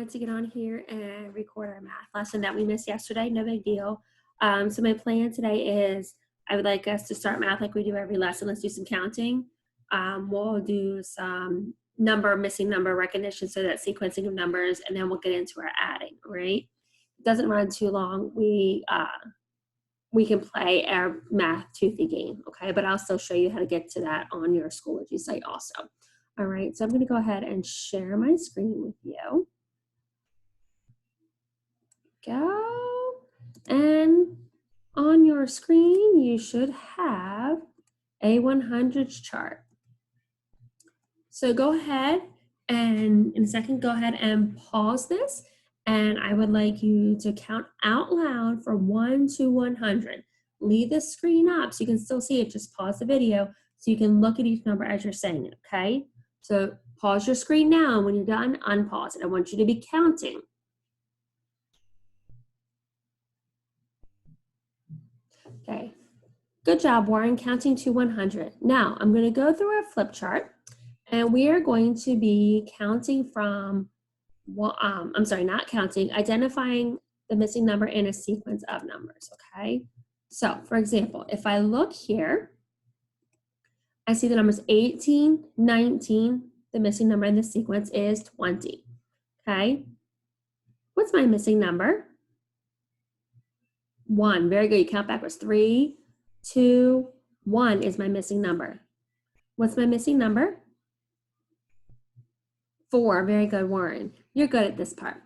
wanted to get on here and record our math lesson that we missed yesterday. No big deal. So my plan today is I would like us to start math like we do every lesson. Let's do some counting. We'll do some missing number recognition, so that sequencing of numbers, and then we'll get into our adding, right? It doesn't run too long. We can play our math toothy game, okay? But I'll still show you how to get to that on your Schoology site also. All right, so I'm gonna go ahead and share my screen with you. Go. And on your screen, you should have a 100s chart. So go ahead and in a second, go ahead and pause this. And I would like you to count out loud from 1 to 100. Leave the screen up so you can still see it. Just pause the video so you can look at each number as you're saying it, okay? So pause your screen now, and when you're done, unpause it. I want you to be counting. Okay, good job, Warren, counting to 100. Now, I'm going to go through our flip chart, and we are going to be counting from, identifying the missing number in a sequence of numbers, okay? So, for example, if I look here, I see the numbers 18, 19, the missing number in the sequence is 20, okay? What's my missing number? 1, very good, you count backwards. 3, 2, 1 is my missing number. What's my missing number? 4, very good, Warren. You're good at this part.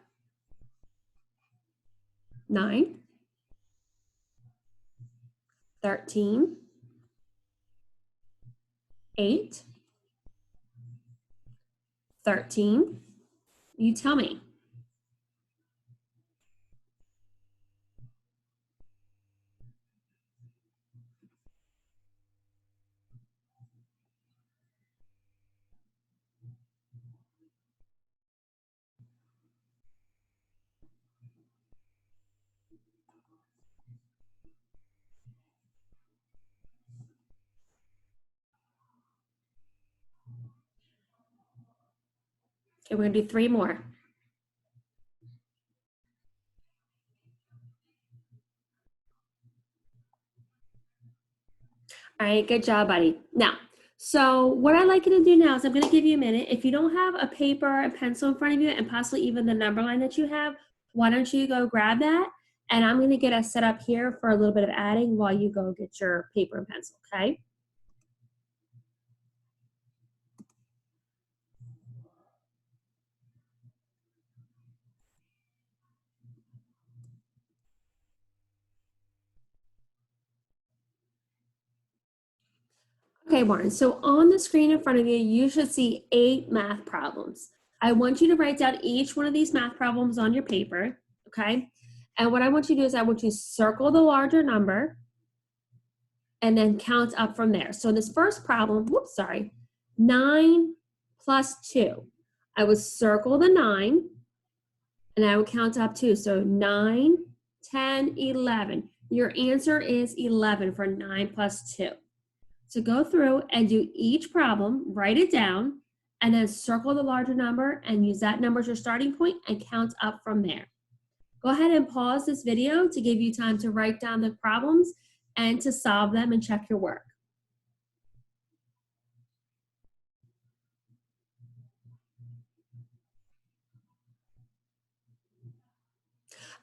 9, 13, 8, 13, you tell me. Okay, we're gonna do 3 more. All right, good job, buddy. Now, so what I'd like you to do now is I'm gonna give you a minute. If you don't have a paper and pencil in front of you, and possibly even the number line that you have, why don't you go grab that? And I'm gonna get us set up here for a little bit of adding while you go get your paper and pencil, okay? Okay, Warren, so on the screen in front of you, you should see 8 math problems. I want you to write down each one of these math problems on your paper, okay? And what I want you to do is I want you to circle the larger number and then count up from there. So this first problem, 9 plus 2. I would circle the 9 and I would count up 2. So 9, 10, 11. Your answer is 11 for 9 plus 2. So go through and do each problem, write it down, and then circle the larger number and use that number as your starting point and count up from there. Go ahead and pause this video to give you time to write down the problems and to solve them and check your work.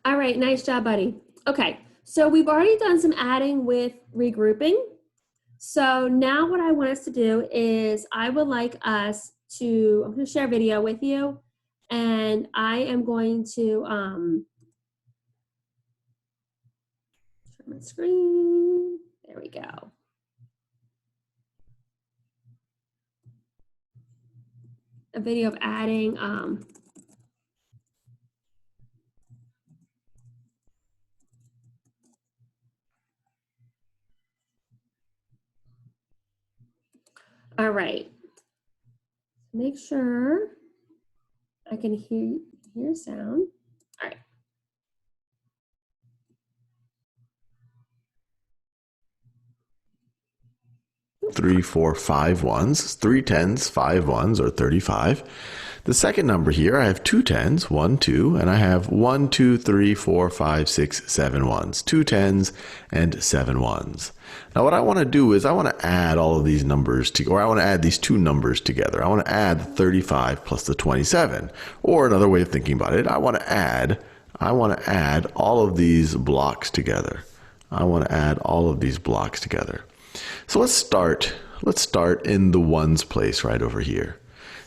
All right, nice job, buddy. Okay, so we've already done some adding with regrouping. So now what I want us to do is I would like us to, I'm going to share a video with you, and I am going to share my screen. There we go. A video of adding all right. Make sure I can hear sound. All right. 3, 4, 5 ones, 3 tens, 5 ones, or 35. The second number here, I have 2 tens, 1, 2, and I have 1, 2, 3, 4, 5, 6, 7 ones, 2 tens and 7 ones. Now what I want to do is I want to add all of these numbers to, or I want to add these two numbers together. I want to add the 35 plus the 27. Or another way of thinking about it, I want to add all of these blocks together. I want to add all of these blocks together. So let's start in the ones place right over here.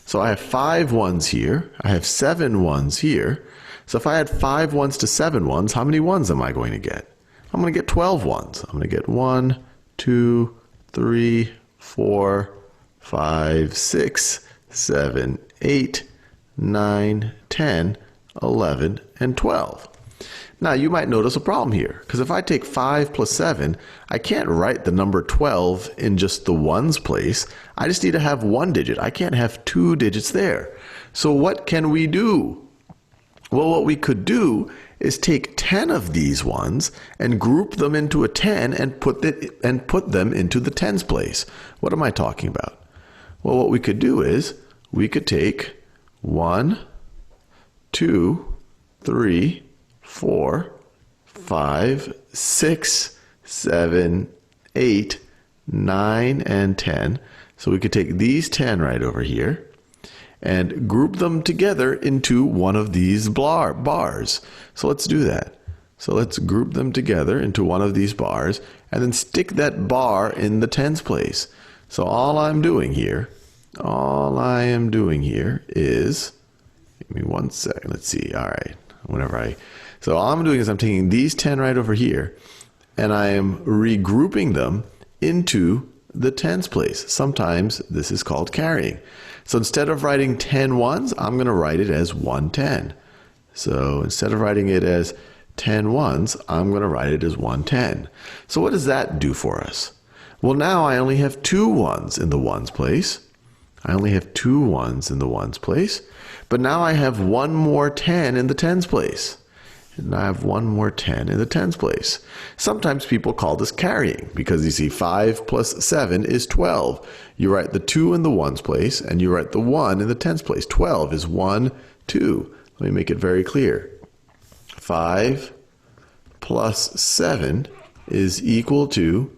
So I have 5 ones here. I have 7 ones here. So if I add 5 ones to 7 ones, how many ones am I going to get? I'm going to get 12 ones. I'm going to get 1, 2, 3, 4, 5, 6, 7, 8, 9, 10, 11, and 12. Now you might notice a problem here, because if I take 5 plus 7, I can't write the number 12 in just the ones place. I just need to have one digit. I can't have 2 digits there. So what can we do? Well, what we could do is take 10 of these ones and group them into a 10 and put them into the tens place. What am I talking about? Well, what we could do is we could take 1, 2, 3, 4, 5, 6, 7, 8, 9, and 10. So we could take these 10 right over here and group them together into one of these bars. So let's do that. So let's group them together into one of these bars and then stick that bar in the tens place. So all I am doing here is, give me 1 second, let's see, all right, so all I'm doing is I'm taking these 10 right over here and I am regrouping them into the tens place. Sometimes this is called carrying. So instead of writing 10 ones, I'm going to write it as 110. So instead of writing it as 10 ones, I'm going to write it as 110. So what does that do for us? Well, now I only have 2 ones in the ones place. I only have 2 ones in the ones place. But now I have one more 10 in the tens place. And I have one more 10 in the tens place. Sometimes people call this carrying because you see 5 plus 7 is 12. You write the 2 in the ones place and you write the 1 in the tens place. 12 is 1, 2. Let me make it very clear. 5 plus 7 is equal to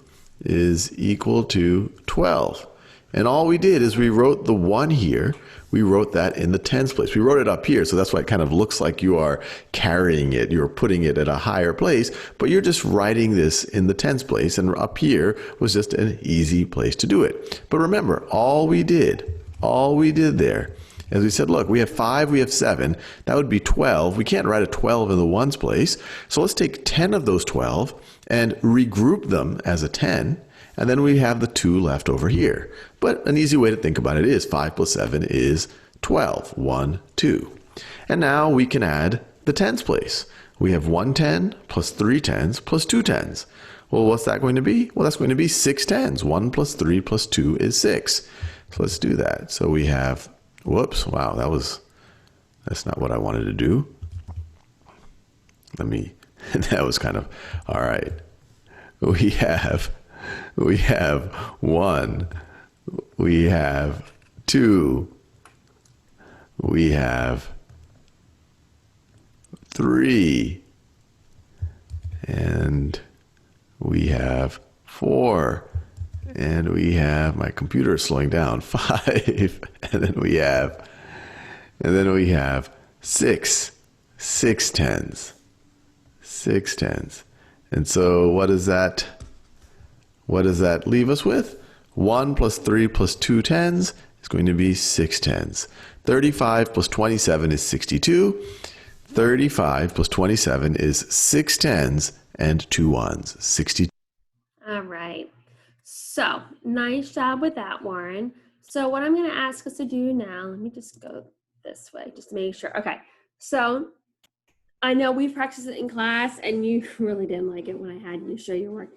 12. And all we did is we wrote the 1 here. We wrote that in the tens place. We wrote it up here, so that's why it kind of looks like you are carrying it. You're putting it at a higher place, but you're just writing this in the tens place, and up here was just an easy place to do it. But remember, all we did there, as we said, look, we have 5, we have 7. That would be 12. We can't write a 12 in the ones place, so let's take 10 of those 12 and regroup them as a 10. And then we have the 2 left over here. But an easy way to think about it is 5 plus 7 is 12. 1, 2. And now we can add the tens place. We have 1 10 plus 3 tens plus 2 tens. Well, what's that going to be? Well, that's going to be 6 tens. 1 plus 3 plus 2 is 6. So let's do that. So we have, whoops, wow, that's not what I wanted to do. That was kind of, all right. We have 1, we have 2, we have 3, and we have 4, and we have, my computer is slowing down, 5, and then we have 6 tens. 6 tens. And so what does that leave us with? 1 plus 3 plus 2 tens is going to be 6 tens. 35 plus 27 is 62. 35 plus 27 is 6 tens and 2 ones. 62. All right. So nice job with that, Warren. So what I'm going to ask us to do now, let me just go this way just to make sure. Okay. So I know we practiced it in class and you really didn't like it when I had you show your work,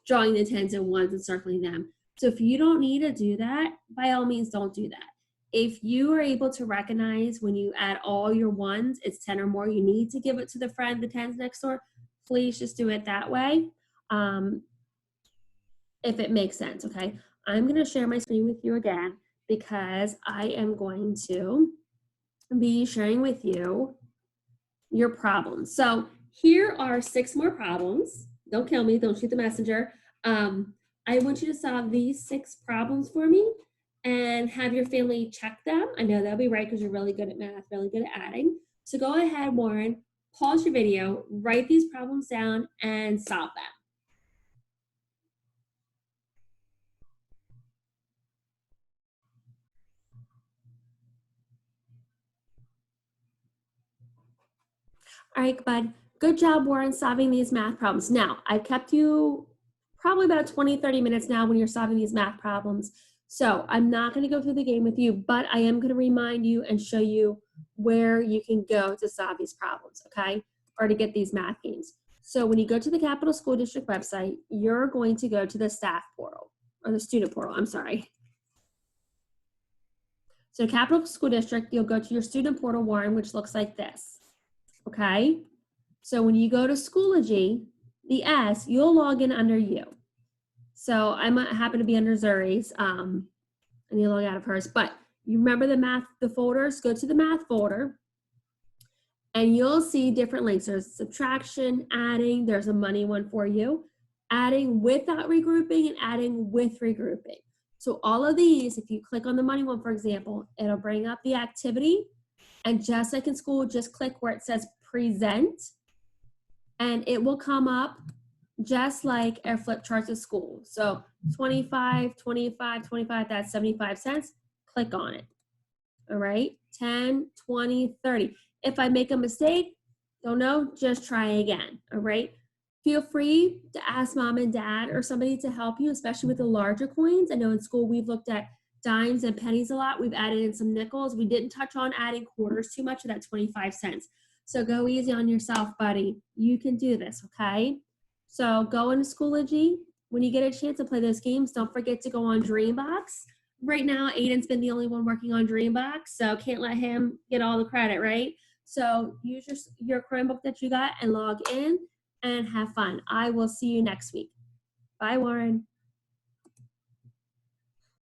drawing the tens and ones and circling them. So if you don't need to do that, by all means, don't do that. If you are able to recognize when you add all your ones, it's 10 or more, you need to give it to the friend, the tens next door, please just do it that way. If it makes sense, okay? I'm going to share my screen with you again because I am going to be sharing with you your problems. So here are 6 more problems. Don't kill me, don't shoot the messenger. I want you to solve these 6 problems for me and have your family check them. I know that'll be right because you're really good at math, really good at adding. So go ahead, Warren, pause your video, write these problems down, and solve them. All right, bud. Good job, Warren, solving these math problems. Now, I've kept you probably about 20, 30 minutes now when you're solving these math problems. So I'm not going to go through the game with you, but I am going to remind you and show you where you can go to solve these problems, okay? Or to get these math games. So when you go to the Capital School District website, you're going to go to the staff portal, or the student portal, I'm sorry. So Capital School District, you'll go to your student portal, Warren, which looks like this. Okay, so when you go to Schoology, the S, you'll log in under you. So I might happen to be under Zuri's, and you log out of hers. But you remember the folders. Go to the math folder, and you'll see different links. There's subtraction, adding. There's a money one for you. Adding without regrouping and adding with regrouping. So all of these, if you click on the money one, for example, it'll bring up the activity. And just like in school, just click where it says present, and it will come up just like our flip charts at school. So 25, 25, 25, that's 75 cents. Click on it. All right, 10, 20, 30. If I make a mistake, don't know, just try again. All right. Feel free to ask mom and dad or somebody to help you, especially with the larger coins. I know in school we've looked at dimes and pennies a lot. We've added in some nickels. We didn't touch on adding quarters too much of that 25 cents. So go easy on yourself, buddy. You can do this, okay? So go into Schoology. When you get a chance to play those games, don't forget to go on Dreambox. Right now, Aiden's been the only one working on Dreambox, so can't let him get all the credit, right? So use your Chromebook that you got and log in and have fun. I will see you next week. Bye, Warren.